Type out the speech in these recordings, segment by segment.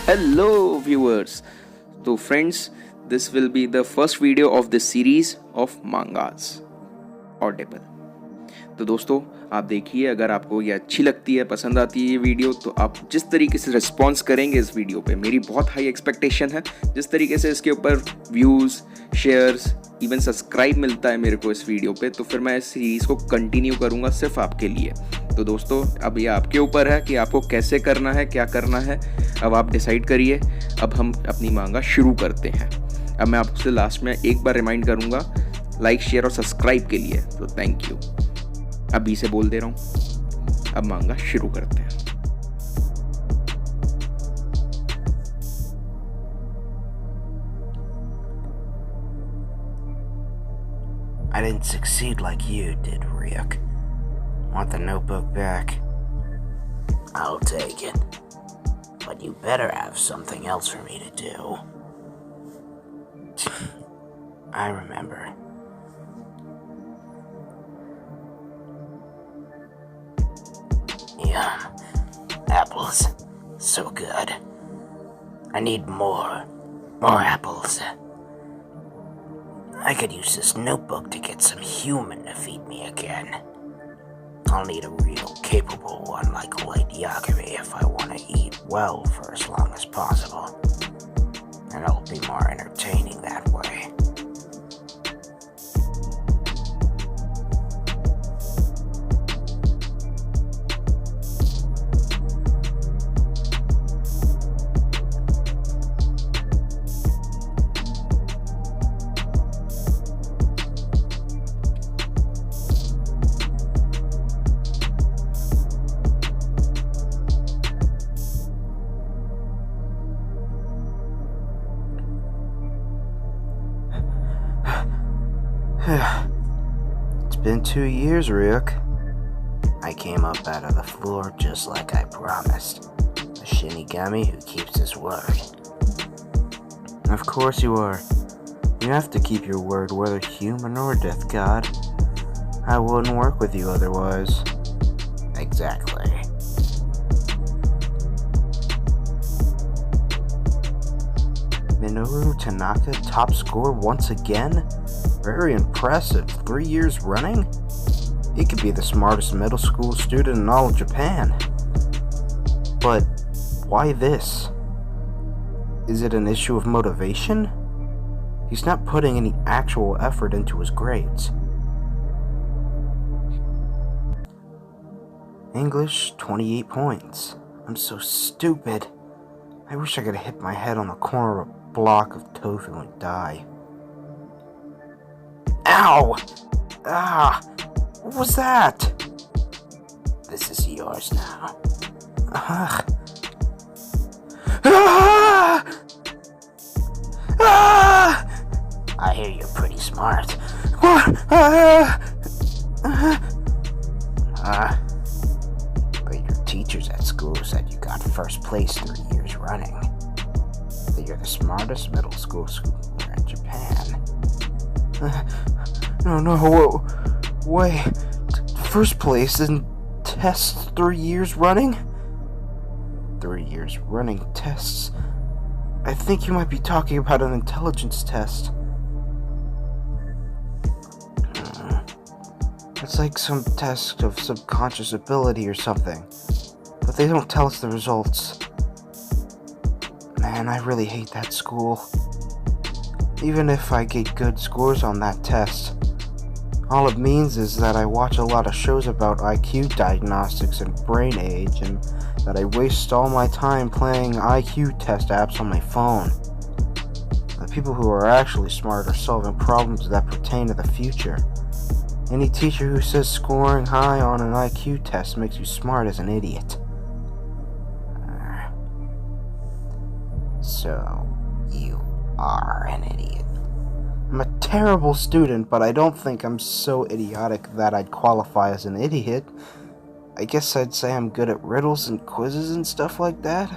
Hello viewers. So friends, this will be the first video of this series of mangas Audible. तो दोस्तों आप देखिए, अगर आपको ये अच्छी लगती है, पसंद आती है ये वीडियो, तो आप जिस तरीके से रिस्पॉन्स करेंगे इस वीडियो पे, मेरी बहुत हाई एक्सपेक्टेशन है। जिस तरीके से इसके ऊपर व्यूज़, शेयर्स, इवन सब्सक्राइब मिलता है मेरे को इस वीडियो पे, तो फिर मैं इस सीरीज़ को कंटिन्यू करूँगा सिर्फ आपके लिए। तो दोस्तों अब ये आपके ऊपर है कि आपको कैसे करना है, क्या करना है, अब आप डिसाइड करिए। अब हम अपनी मांगा शुरू करते हैं। अब मैं आपसे लास्ट में एक बार रिमाइंड करूँगा लाइक, शेयर और सब्सक्राइब के लिए, तो थैंक यू। अभी से बोल दे रहा हूँ, अब मांगा शुरू करते हैं। I didn't succeed like you did, Ryuk. Want the notebook back? I'll take it. But you better have something else for me to do. I remember. Yum. Apples. So good. I need more. More apples. I could use this notebook to get some human to feed me again. I'll need a real capable one like Light Yagami if I want to eat well for as long as possible. And it'll be more entertaining that way. It's been 2 years, Ryuk. I came up out of the floor just like I promised. A Shinigami who keeps his word. Of course you are. You have to keep your word, whether human or death god. I wouldn't work with you otherwise. Exactly. Minoru Tanaka top score once again? Very impressive. 3 years running? He could be the smartest middle school student in all of Japan. But why this? Is it an issue of motivation? He's not putting any actual effort into his grades. English, 28 points. I'm so stupid. I wish I could hit my head on the corner of a block of tofu and die. Ow! Ah! What was that? This is yours now. Ah! Ah! I hear you're pretty smart. What? But your teachers at school said you got first place 3 years running. That you're the smartest middle school schooler in Japan. No, wait. First place in tests 3 years running? 3 years running tests? I think you might be talking about an intelligence test. It's like some test of subconscious ability or something. But they don't tell us the results. Man, I really hate that school. Even if I get good scores on that test, all it means is that I watch a lot of shows about IQ diagnostics and brain age, and that I waste all my time playing IQ test apps on my phone. The people who are actually smart are solving problems that pertain to the future. Any teacher who says scoring high on an IQ test makes you smart is an idiot. So, you are an idiot. I'm a terrible student, but I don't think I'm so idiotic that I'd qualify as an idiot. I guess I'd say I'm good at riddles and quizzes and stuff like that.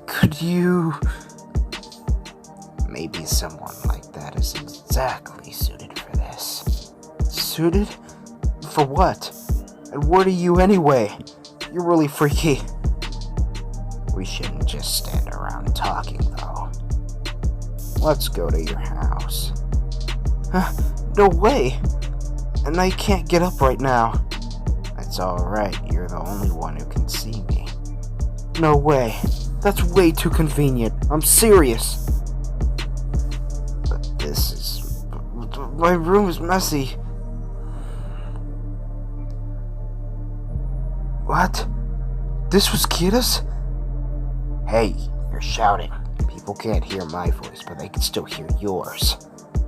Could you... Maybe someone like that is exactly suited for this. Suited? For what? And what are you anyway? You're really freaky. We shouldn't just stand around talking, though. Let's go to your house. No way! And I can't get up right now. It's alright, you're the only one who can see me. No way. That's way too convenient. I'm serious. But this is... My room is messy. What? This was Kira's? Hey, you're shouting. People can't hear my voice, but they can still hear yours.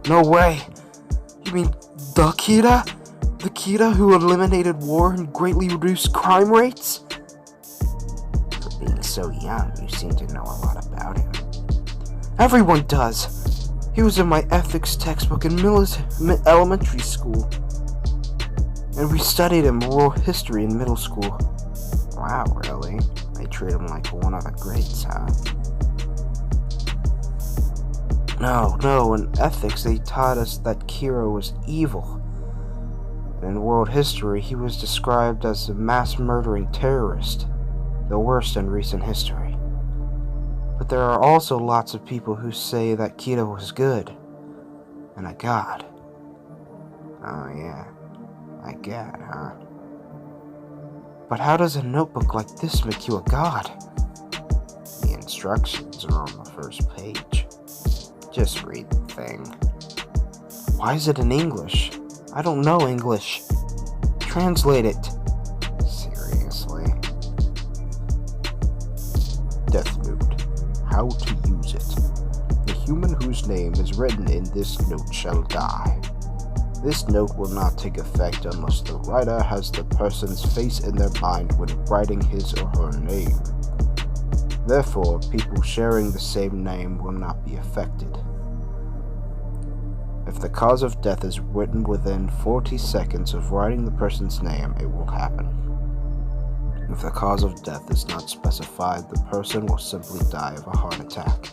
No way! You mean the Kira? The Kira who eliminated war and greatly reduced crime rates? For being so young, you seem to know a lot about him. Everyone does! He was in my ethics textbook in elementary school. And we studied in world history in middle school. Wow, really? They treat him like one of the greats, huh? No, in ethics they taught us that Kira was evil. And in world history, he was described as a mass-murdering terrorist, the worst in recent history. But there are also lots of people who say that Kira was good, and a god. Oh yeah, a god, huh? But how does a notebook like this make you a god? The instructions are on the first page. Just read the thing. Why is it in English? I don't know English. Translate it. Seriously? Death Note. How to use it. The human whose name is written in this note shall die. This note will not take effect unless the writer has the person's face in their mind when writing his or her name. Therefore, people sharing the same name will not be affected. If the cause of death is written within 40 seconds of writing the person's name, it will happen. If the cause of death is not specified, the person will simply die of a heart attack.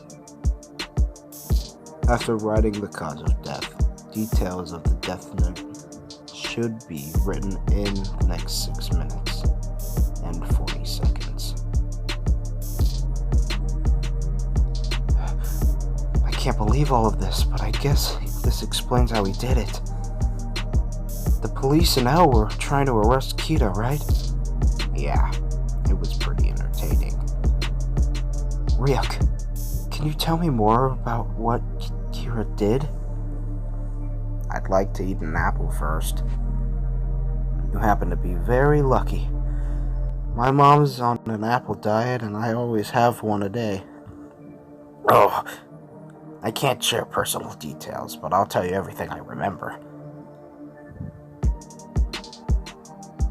After writing the cause of death, details of the death note should be written in the next 6 minutes and 40 seconds. I can't believe all of this, but I guess this explains how he did it. The police and Elle were trying to arrest Kira, right? Yeah, it was pretty entertaining. Ryuk, can you tell me more about what Kira did? I'd like to eat an apple first. You happen to be very lucky. My mom's on an apple diet and I always have one a day. Oh, I can't share personal details, but I'll tell you everything I remember.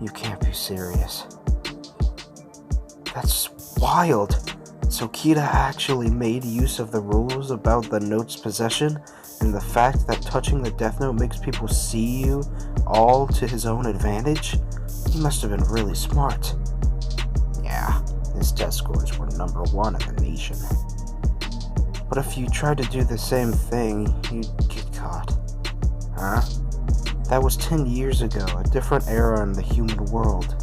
You can't be serious. That's wild. So Kira actually made use of the rules about the note's possession and the fact that touching the Death Note makes people see you all to his own advantage? He must have been really smart. Yeah, his test scores were number 1 in the nation. But if you tried to do the same thing, you'd get caught. Huh? That was 10 years ago, a different era in the human world.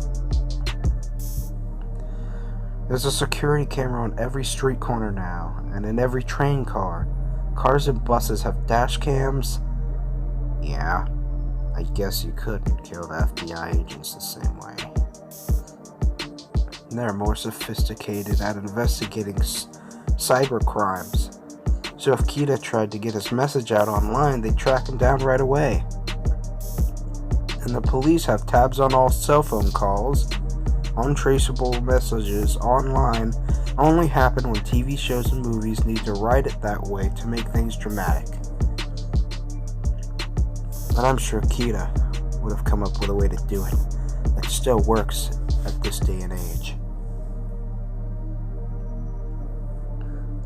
There's a security camera on every street corner now, and in every train car. Cars and buses have dash cams. Yeah, I guess you could kill the FBI agents the same way. They're more sophisticated at investigating cyber crimes. So if Kira tried to get his message out online, they'd track him down right away. And the police have tabs on all cell phone calls. Untraceable messages online only happen when TV shows and movies need to write it that way to make things dramatic. But I'm sure Kira would have come up with a way to do it that still works at this day and age.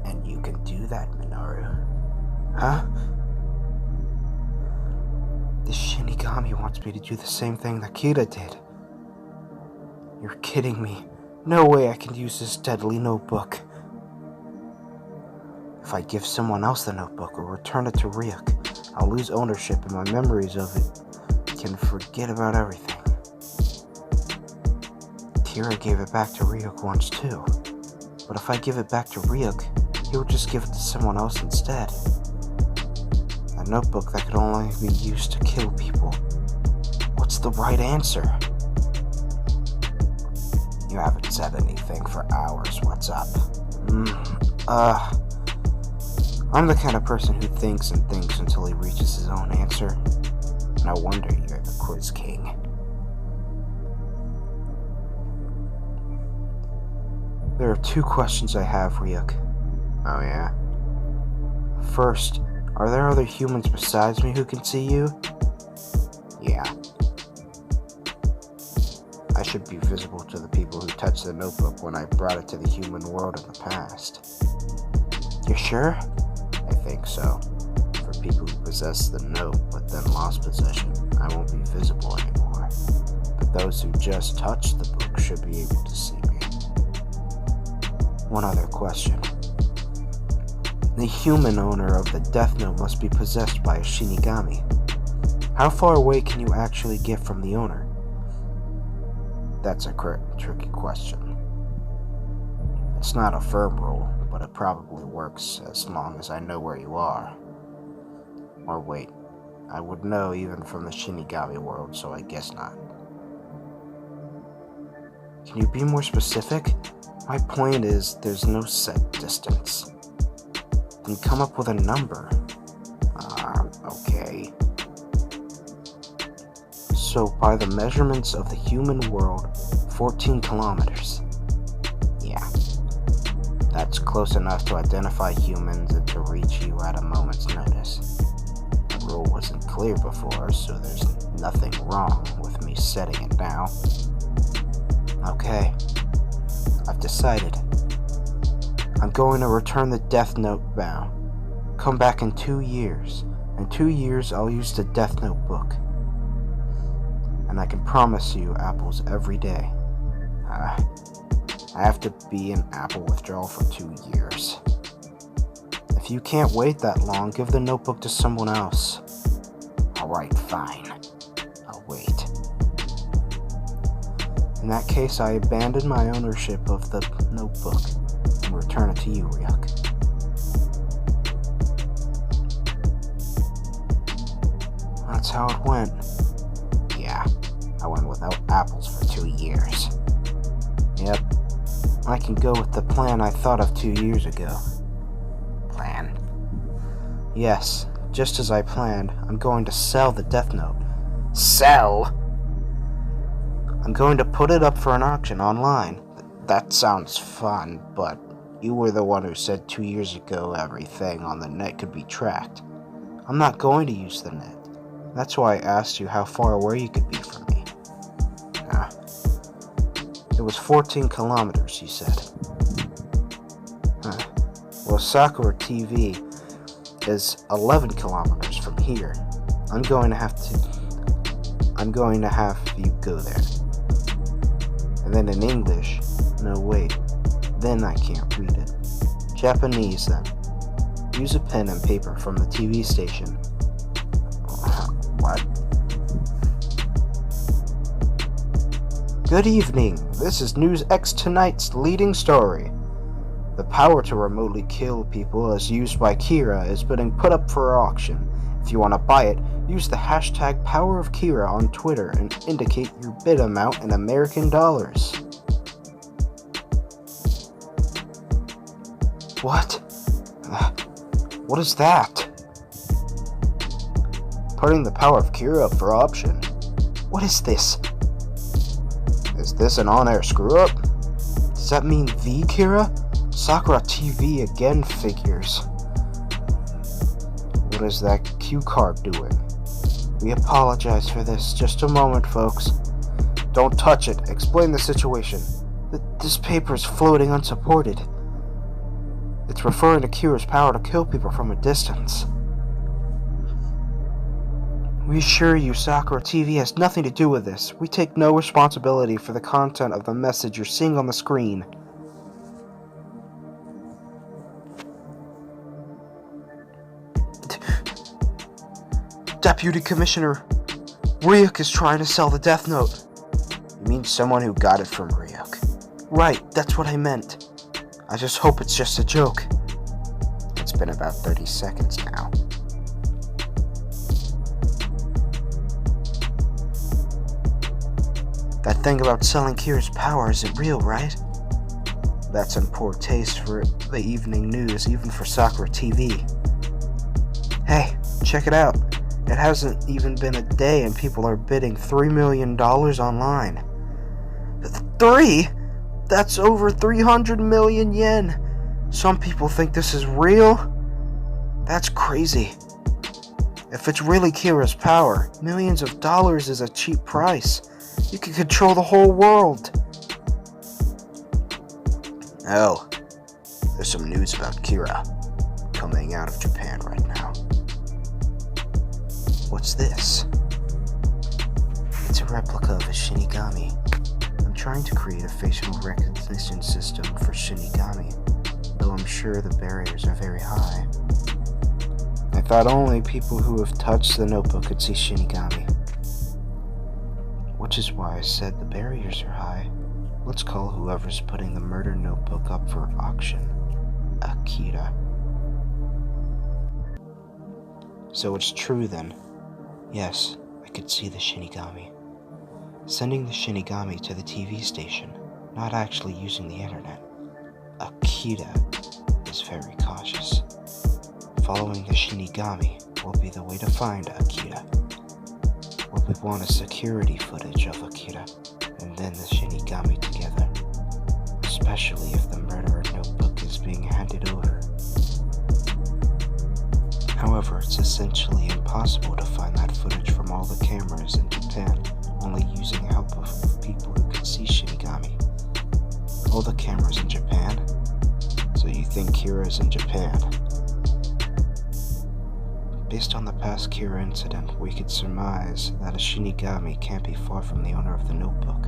And you can do that, Minoru. Huh? The Shinigami wants me to do the same thing that Kira did. You're kidding me. No way I can use this deadly notebook. If I give someone else the notebook or return it to Ryuk, I'll lose ownership and my memories of it can forget about everything. Kira gave it back to Ryuk once too. But if I give it back to Ryuk, he would just give it to someone else instead. A notebook that could only be used to kill people. What's the right answer? You haven't said anything for hours. What's up? I'm the kind of person who thinks and thinks until he reaches his own answer. No wonder you're the quiz king. There are 2 questions I have, Ryuk. Oh yeah? First, are there other humans besides me who can see you? Yeah. I should be visible to the people who touched the notebook when I brought it to the human world in the past. You're sure? I think so. For people who possess the note but then lost possession, I won't be visible anymore. But those who just touched the book should be able to see me. One other question. The human owner of the Death Note must be possessed by a Shinigami. How far away can you actually get from the owner? That's a tricky question. It's not a firm rule, but it probably works as long as I know where you are. Or wait, I would know even from the Shinigami world, so I guess not. Can you be more specific? My point is, there's no set distance. Then come up with a number. Okay. So, by the measurements of the human world, 14 kilometers. Yeah. That's close enough to identify humans and to reach you at a moment's notice. The rule wasn't clear before, so there's nothing wrong with me setting it now. Okay. I've decided. I'm going to return the Death Note bound. Come back in 2 years. In 2 years, I'll use the Death Note book. And I can promise you apples every day. I have to be in apple withdrawal for 2 years. If you can't wait that long, give the notebook to someone else. Alright, fine. I'll wait. In that case, I abandon my ownership of the notebook and return it to you, Ryuk. That's how it went. Yeah, I went without apples for 2 years. Yep, I can go with the plan I thought of 2 years ago. Plan? Yes, just as I planned, I'm going to sell the Death Note. Sell? I'm going to put it up for an auction online. That sounds fun, but you were the one who said 2 years ago everything on the net could be tracked. I'm not going to use the net. That's why I asked you how far away you could be from me. It was 14 kilometers, you said. Well, Sakura TV is 11 kilometers from here. I'm going to have you go there. And then in English, no wait, then I can't read it. Japanese then. Use a pen and paper from the TV station. What? Good evening, this is News X Tonight's leading story. The power to remotely kill people as used by Kira is being put up for auction. If you want to buy it, use the hashtag PowerOfKira on Twitter and indicate your bid amount in American dollars. What? What is that? Putting the power of Kira up for option. What is this? Is this an on-air screw-up? Does that mean the Kira? Sakura TV again figures. What is that cue card doing? We apologize for this. Just a moment, folks. Don't touch it. Explain the situation. This paper is floating unsupported. It's referring to Kira's power to kill people from a distance. We assure you Sakura TV has nothing to do with this. We take no responsibility for the content of the message you're seeing on the screen. Deputy Commissioner, Ryuk is trying to sell the Death Note. You mean someone who got it from Ryuk? Right, that's what I meant. I just hope it's just a joke. It's been about 30 seconds now. That thing about selling Kira's power isn't real, right? That's in poor taste for the evening news, even for Sakura TV. Hey, check it out. It hasn't even been a day and people are bidding $3 million online. 3? That's over 300 million yen. Some people think this is real. That's crazy. If it's really Kira's power, millions of dollars is a cheap price. You can control the whole world. Oh, there's some news about Kira coming out of Japan right now. What's this? It's a replica of a Shinigami. I'm trying to create a facial recognition system for Shinigami, though I'm sure the barriers are very high. I thought only people who have touched the notebook could see Shinigami. Which is why I said the barriers are high. Let's call whoever's putting the murder notebook up for auction Akira. So it's true then. Yes, I could see the Shinigami. Sending the Shinigami to the TV station, not actually using the internet. Akira is very cautious. Following the Shinigami will be the way to find Akira. What we want is security footage of Akira, and then the Shinigami together. Especially if the murderer notebook is being handed over. However, it's essentially impossible to find that footage from all the cameras in Japan, only using help of people who can see Shinigami. All the cameras in Japan? So you think Kira's in Japan? Based on the past Kira incident, we could surmise that a Shinigami can't be far from the owner of the notebook.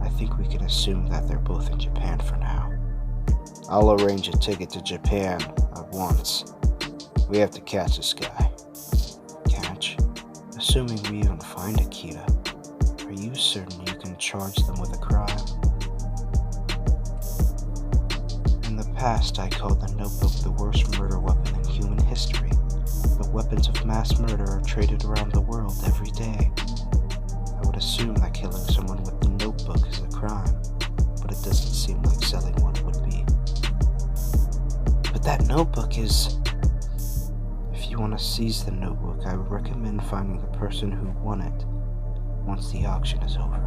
I think we can assume that they're both in Japan for now. I'll arrange a ticket to Japan at once. We have to catch this guy. Catch? Assuming we even find Akira, are you certain you can charge them with a crime? In the past, I called the notebook the worst murder weapon in human history. But weapons of mass murder are traded around the world every day. I would assume that killing someone with the notebook is a crime, but it doesn't seem like selling one would be. But that notebook is... If you want to seize the notebook, I would recommend finding the person who won it once the auction is over.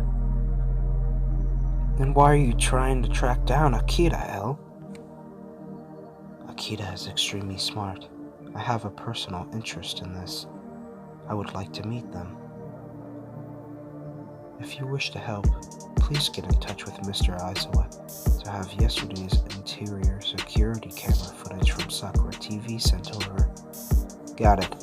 Then why are you trying to track down Akira, El? Akira is extremely smart. I have a personal interest in this. I would like to meet them. If you wish to help, please get in touch with Mr. Aizawa to have yesterday's interior security camera footage from Sakura TV sent over. Got it.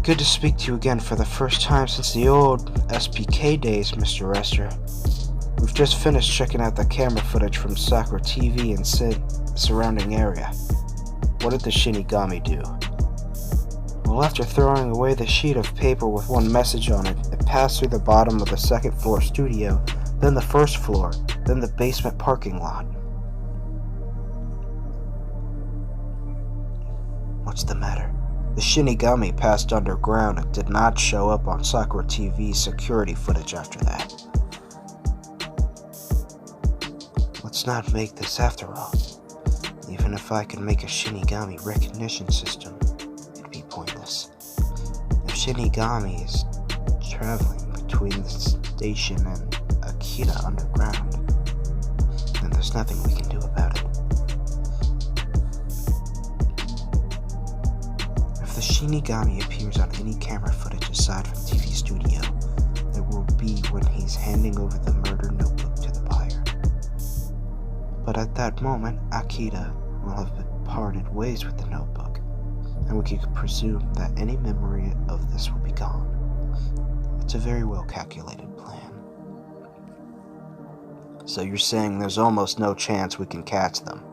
Good to speak to you again for the first time since the old SPK days, Mr. Rester. We've just finished checking out the camera footage from Sakura TV and the surrounding area. What did the Shinigami do? Well, after throwing away the sheet of paper with one message on it, it passed through the bottom of the second floor studio, then the first floor, then the basement parking lot. What's the matter? The Shinigami passed underground and did not show up on Sakura TV's security footage after that. Let's not make this after all. Even if I could make a Shinigami recognition system, it'd be pointless. If Shinigami is traveling between the station and Akira underground, then there's nothing we can do about it. If the Shinigami appears on any camera footage aside from TV studio, it will be when he's handing over the murder notebook to the buyer. But at that moment, Akira will have parted ways with the notebook, and we can presume that any memory of this will be gone. It's a very well calculated plan. So you're saying there's almost no chance we can catch them?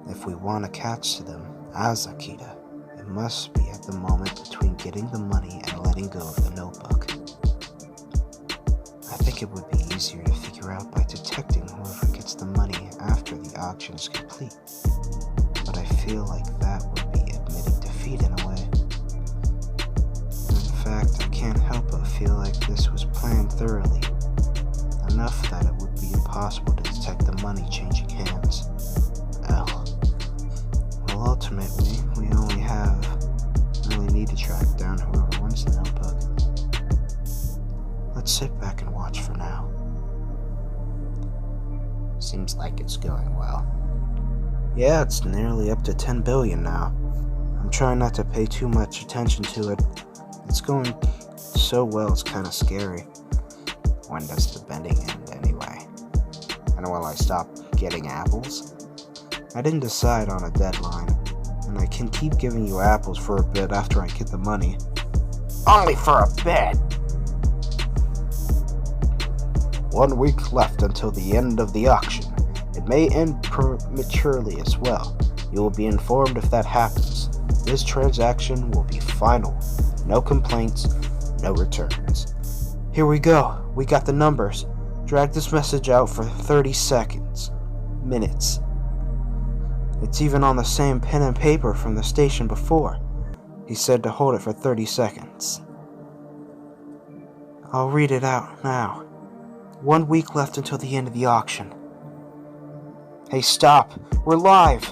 If we want to catch them as Akira, it must be at the moment between getting the money and letting go of the notebook. I think it would be easier to figure out by detecting whoever gets the money after the auction is complete. But I feel like that would be admitting defeat in a way. In fact, I can't help but feel like this was planned thoroughly, enough that it would be impossible to detect the money changing hands. Well, ultimately, we only need to track down whoever wins the notebook. Let's sit back and watch for now. Seems like it's going well. Yeah, it's nearly up to 10 billion now. I'm trying not to pay too much attention to it. It's going so well, it's kind of scary. When does the betting end anyway? And will I stop getting apples? I didn't decide on a deadline, and I can keep giving you apples for a bit after I get the money. Only for a bit! 1 week left until the end of the auction. It may end prematurely as well. You will be informed if that happens. This transaction will be final. No complaints, no returns. Here we go. We got the numbers. Drag this message out for 30 seconds. Minutes. It's even on the same pen and paper from the station before. He said to hold it for 30 seconds. I'll read it out now. 1 week left until the end of the auction. Hey, stop. We're live.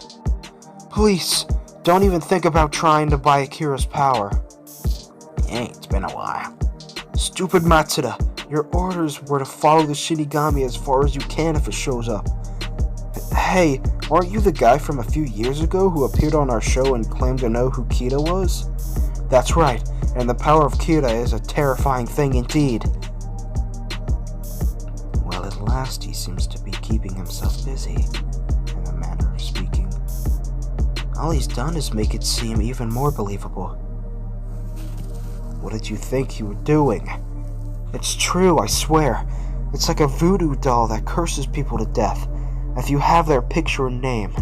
Please, don't even think about trying to buy Akira's power. Hey, it's been a while. Stupid Matsuda, your orders were to follow the Shinigami as far as you can if it shows up. Hey, aren't you the guy from a few years ago who appeared on our show and claimed to know who Kita was? That's right, and the power of Kita is a terrifying thing indeed. Well, at last he seems to be keeping himself busy, in a manner of speaking. All he's done is make it seem even more believable. What did you think you were doing? It's true, I swear. It's like a voodoo doll that curses people to death, if you have their picture and name.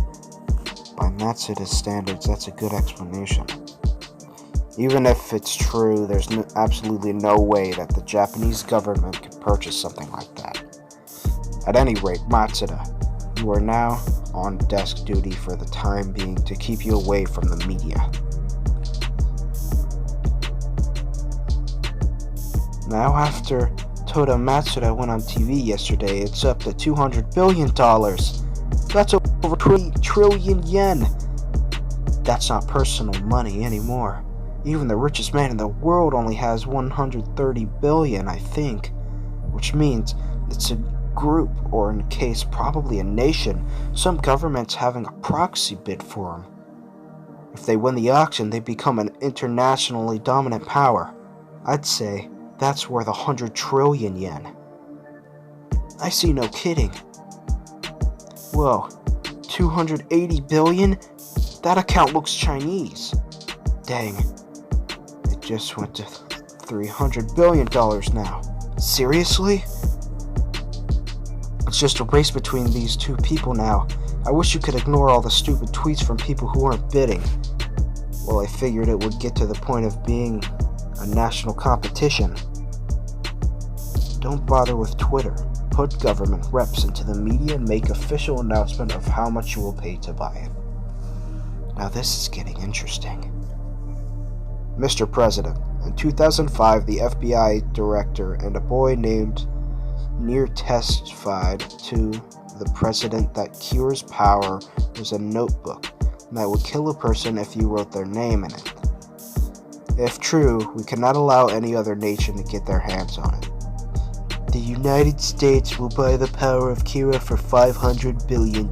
By Matsuda's standards, that's a good explanation. Even if it's true, there's absolutely no way that the Japanese government could purchase something like that. At any rate, Matsuda, you are now on desk duty for the time being to keep you away from the media. Now, after Toda Matsuda went on TV yesterday, it's up to $200 billion. That's over 20 trillion yen. That's not personal money anymore. Even the richest man in the world only has 130 billion, I think. Which means it's a group, or in case probably a nation, some government's having a proxy bid for him. If they win the auction, they become an internationally dominant power. I'd say that's worth 100 trillion yen. I see no kidding. Whoa, 280 billion? That account looks Chinese. Dang, it just went to $300 billion now. Seriously? It's just a race between these two people now. I wish you could ignore all the stupid tweets from people who aren't bidding. Well, I figured it would get to the point of being a national competition. Don't bother with Twitter. Put government reps into the media and make official announcement of how much you will pay to buy it. Now this is getting interesting. Mr. President, in 2005, the FBI director and a boy named Near testified to the president that Kira's power was a notebook that would kill a person if you wrote their name in it. If true, we cannot allow any other nation to get their hands on it. The United States will buy the power of Kira for $500 billion.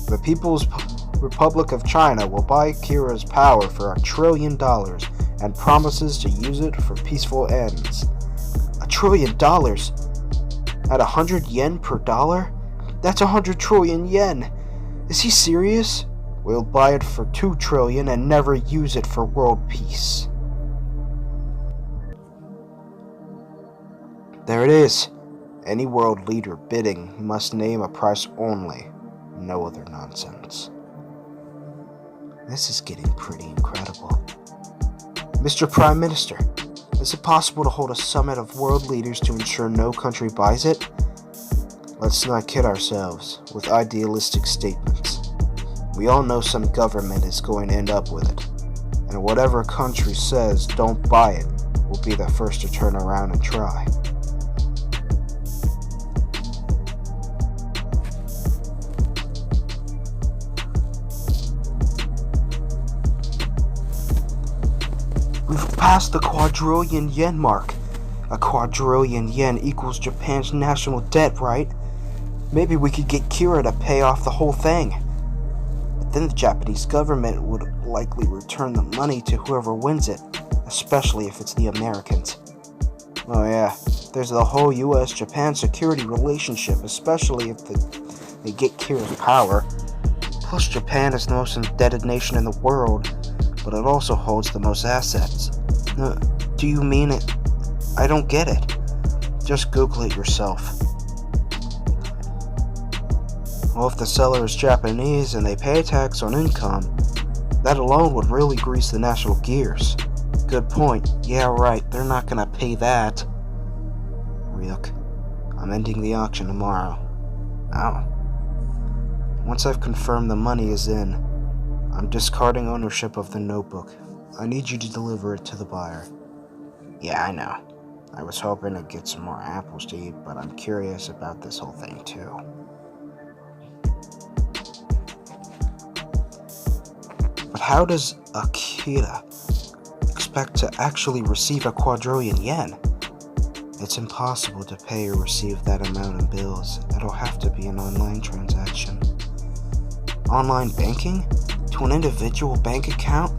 The People's Republic of China will buy Kira's power for $1 trillion and promises to use it for peaceful ends. $1 trillion? At 100 yen per dollar? That's 100 trillion yen. Is he serious? We'll buy it for 2 trillion and never use it for world peace. There it is. Any world leader bidding must name a price only. No other nonsense. This is getting pretty incredible. Mr. Prime Minister, is it possible to hold a summit of world leaders to ensure no country buys it? Let's not kid ourselves with idealistic statements. We all know some government is going to end up with it, and whatever country says don't buy it will be the first to turn around and try. We've passed the quadrillion yen mark. A quadrillion yen equals Japan's national debt, right? Maybe we could get Kira to pay off the whole thing. But then the Japanese government would likely return the money to whoever wins it, especially if it's the Americans. Oh yeah, there's the whole US-Japan security relationship, especially if they get Kira's power. Plus, Japan is the most indebted nation in the world, but it also holds the most assets. Do you mean it? I don't get it. Just Google it yourself. Well, if the seller is Japanese and they pay tax on income, that alone would really grease the national gears. Good point. Yeah, right, they're not gonna pay that. Ryuk, I'm ending the auction tomorrow. Oh. Once I've confirmed the money is in, I'm discarding ownership of the notebook. I need you to deliver it to the buyer. Yeah, I know. I was hoping to get some more apples to eat, but I'm curious about this whole thing too. But how does Akira expect to actually receive a quadrillion yen? It's impossible to pay or receive that amount in bills. It'll have to be an online transaction. Online banking? To an individual bank account?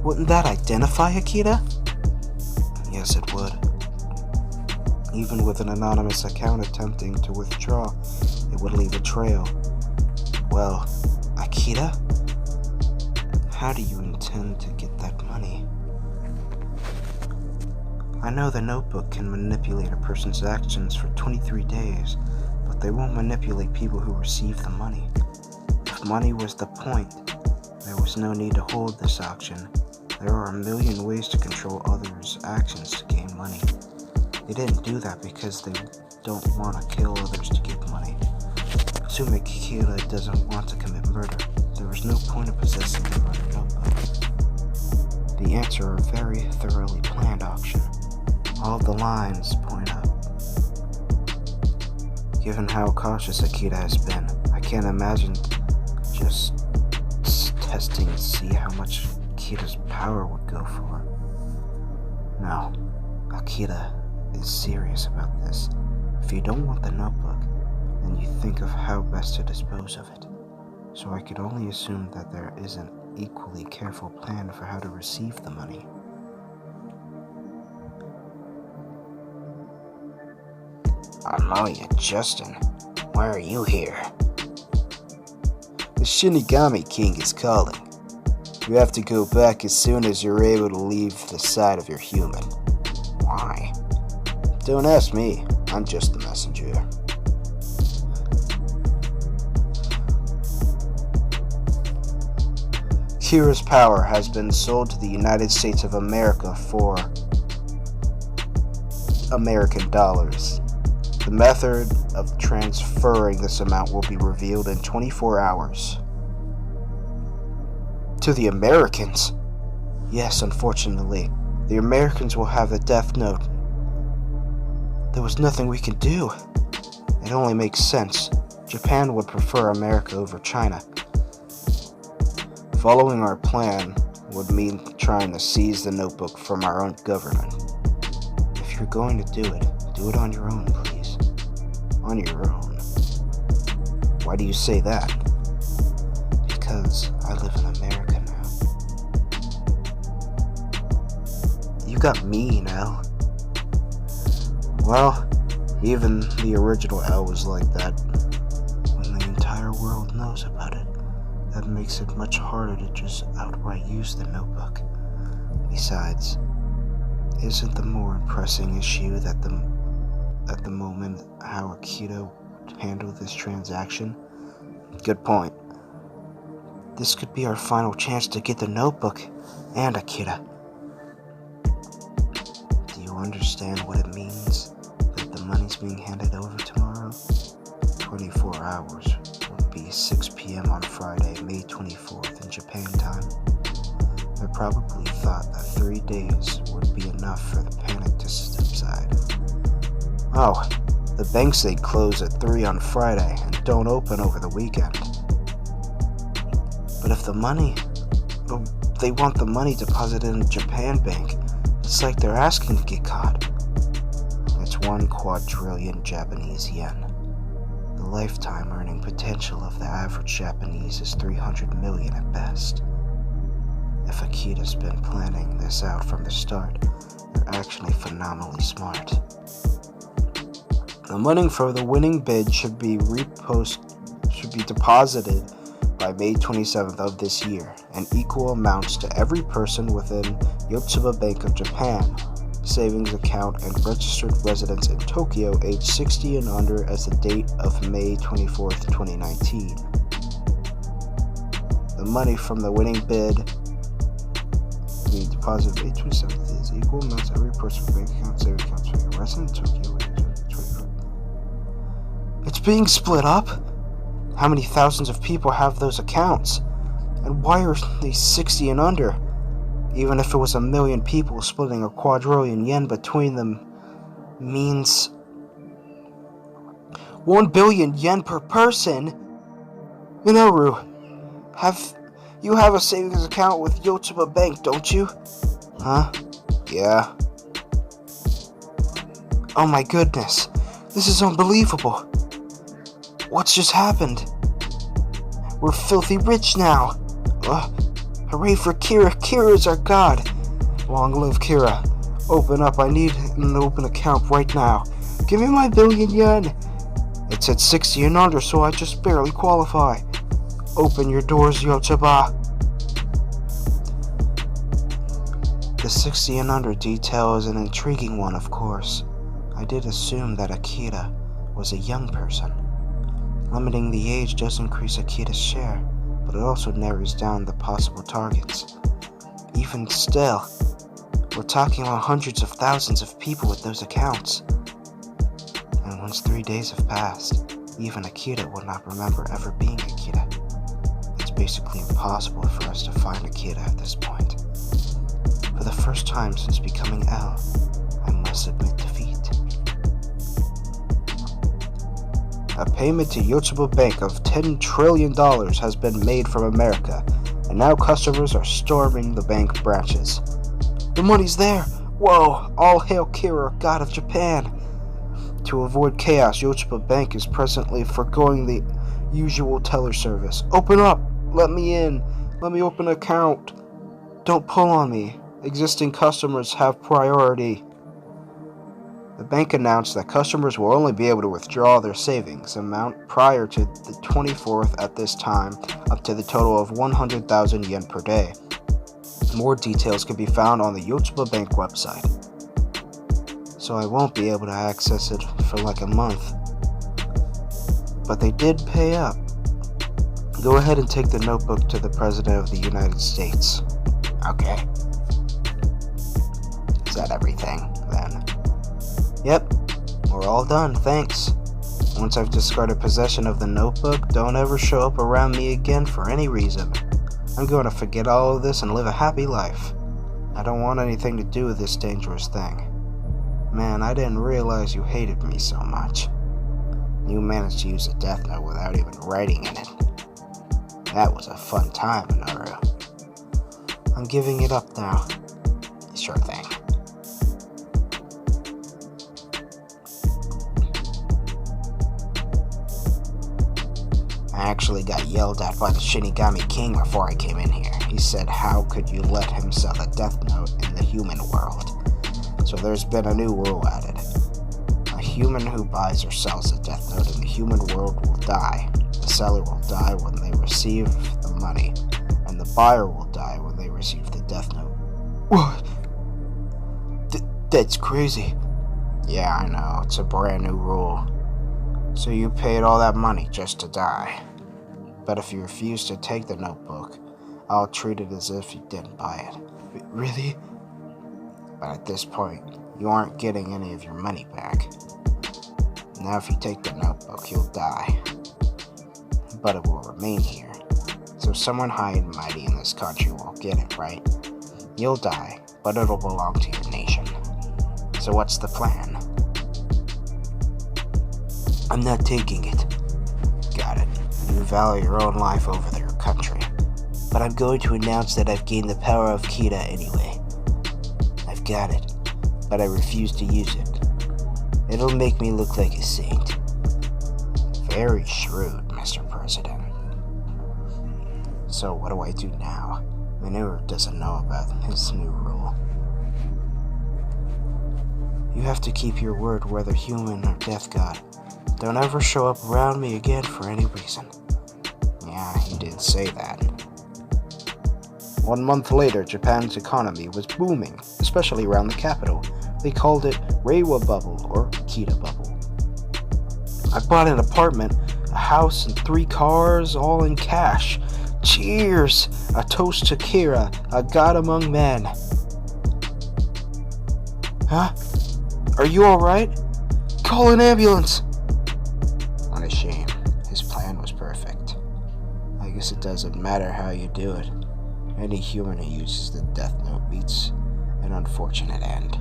Wouldn't that identify Akira? Yes, it would. Even with an anonymous account attempting to withdraw, it would leave a trail. Well, Akira? How do you intend to get that money? I know the notebook can manipulate a person's actions for 23 days, but they won't manipulate people who receive the money. If money was the point, there was no need to hold this auction. There are a million ways to control others' actions to gain money. They didn't do that because they don't want to kill others to get money. Assuming Akira doesn't want to commit murder, there is no point of possessing the murder notebook. The answer a very thoroughly planned auction. All of the lines point up. Given how cautious Akira has been, I can't imagine just testing to see how much Akira's power would go for. No, Akira is serious about this. If you don't want the notebook, then you think of how best to dispose of it. So I could only assume that there is an equally careful plan for how to receive the money. Amelia, Justin, why are you here? The Shinigami King is calling. You have to go back as soon as you're able to leave the side of your human. Why? Don't ask me. I'm just the messenger. Kira's power has been sold to the United States of America for American dollars. The method of transferring this amount will be revealed in 24 hours. To the Americans? Yes, unfortunately. The Americans will have the Death Note. There was nothing we could do. It only makes sense. Japan would prefer America over China. Following our plan would mean trying to seize the notebook from our own government. If you're going to do it on your own, please. On your own. Why do you say that? Because I live in America now. You got me now. Well, even the original L was like that. When the entire world knows about it, that makes it much harder to just outright use the notebook. Besides, isn't the more pressing issue that at the moment how Akira would handle this transaction? Good point. This could be our final chance to get the notebook and Akira. understand what it means that the money's being handed over tomorrow? 24 hours would be 6 p.m. on Friday, May 24th in Japan time. They probably thought that 3 days would be enough for the panic to subside. Oh, the banks they close at 3 on Friday and don't open over the weekend. But if they want the money deposited in a Japan bank, it's like they're asking to get caught. It's 1 quadrillion Japanese yen. The lifetime earning potential of the average Japanese is 300 million at best. If Akita's been planning this out from the start, they're actually phenomenally smart. The money for the winning bid should be deposited by May 27th of this year, and equal amounts to every person within Yotsuba Bank of Japan, savings account, and registered residents in Tokyo aged 60 and under as the date of May 24th, 2019. The money from the winning bid be deposited May 27th is equal amounts to every person with bank account, savings accounts for your resident in Tokyo. It's being split up? How many thousands of people have those accounts? And why are they 60 and under? Even if it was 1 million people, splitting a quadrillion yen between them means 1 billion yen per person. Minoru, you have a savings account with Yotsuba Bank, don't you? Huh? Yeah. Oh my goodness, this is unbelievable. What's just happened? We're filthy rich now. Hooray for Kira. Kira's our god. Long live Kira. Open up. I need an open account right now. Give me my 1 billion yen. It's at 60 and under, so I just barely qualify. Open your doors, Yotsuba. The 60 and under detail is an intriguing one, of course. I did assume that Akita was a young person. Limiting the age does increase Akita's share, but it also narrows down the possible targets. Even still, we're talking about hundreds of thousands of people with those accounts. And once 3 days have passed, even Akita will not remember ever being Akita. It's basically impossible for us to find Akita at this point. For the first time since becoming L, I must admit defeat. A payment to Yotsuba Bank of $10 trillion has been made from America, and now customers are storming the bank branches. The money's there! Whoa! All hail Kira, god of Japan! To avoid chaos, Yotsuba Bank is presently foregoing the usual teller service. Open up! Let me in! Let me open an account! Don't pull on me. Existing customers have priority. The bank announced that customers will only be able to withdraw their savings amount prior to the 24th at this time, up to the total of 100,000 yen per day. More details can be found on the Yotsuba Bank website. So I won't be able to access it for like a month. But they did pay up. Go ahead and take the notebook to the President of the United States. Okay. Is that everything, then? Yep, we're all done, thanks. Once I've discarded possession of the notebook, don't ever show up around me again for any reason. I'm going to forget all of this and live a happy life. I don't want anything to do with this dangerous thing. Man, I didn't realize you hated me so much. You managed to use a Death Note without even writing in it. That was a fun time, Minoru. I'm giving it up now. Sure thing. I actually got yelled at by the Shinigami King before I came in here. He said, how could you let him sell a Death Note in the human world? So there's been a new rule added. A human who buys or sells a Death Note in the human world will die. The seller will die when they receive the money, and the buyer will die when they receive the Death Note. What? That's crazy. Yeah, I know. It's a brand new rule. So you paid all that money just to die. But if you refuse to take the notebook, I'll treat it as if you didn't buy it. Really? But at this point, you aren't getting any of your money back. Now if you take the notebook, you'll die. But it will remain here. So someone high and mighty in this country will get it, right? You'll die, but it'll belong to your nation. So what's the plan? I'm not taking it. Got it. You value your own life over their country. But I'm going to announce that I've gained the power of Kita anyway. I've got it, but I refuse to use it. It'll make me look like a saint. Very shrewd, Mr. President. So what do I do now? Manure doesn't know about his new rule. You have to keep your word, whether human or death god. Don't ever show up around me again for any reason. Yeah, he did say that. 1 month later, Japan's economy was booming, especially around the capital. They called it Reiwa Bubble or Kita Bubble. I bought an apartment, a house, and 3 cars, all in cash. Cheers! A toast to Kira, a god among men. Huh? Are you alright? Call an ambulance! What a shame. His plan was perfect. I guess it doesn't matter how you do it. Any human who uses the Death Note meets an unfortunate end.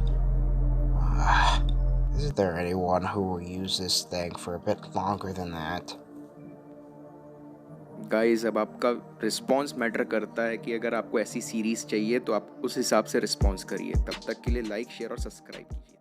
Isn't there anyone who will use this thing for a bit longer than that? Guys अब आपका response matter करता है कि अगर आपको ऐसी series चाहिए तो आप उस हिसाब से रिस्पॉन्स करिए। तब तक के लिए लाइक शेयर और सब्सक्राइब कीजिए।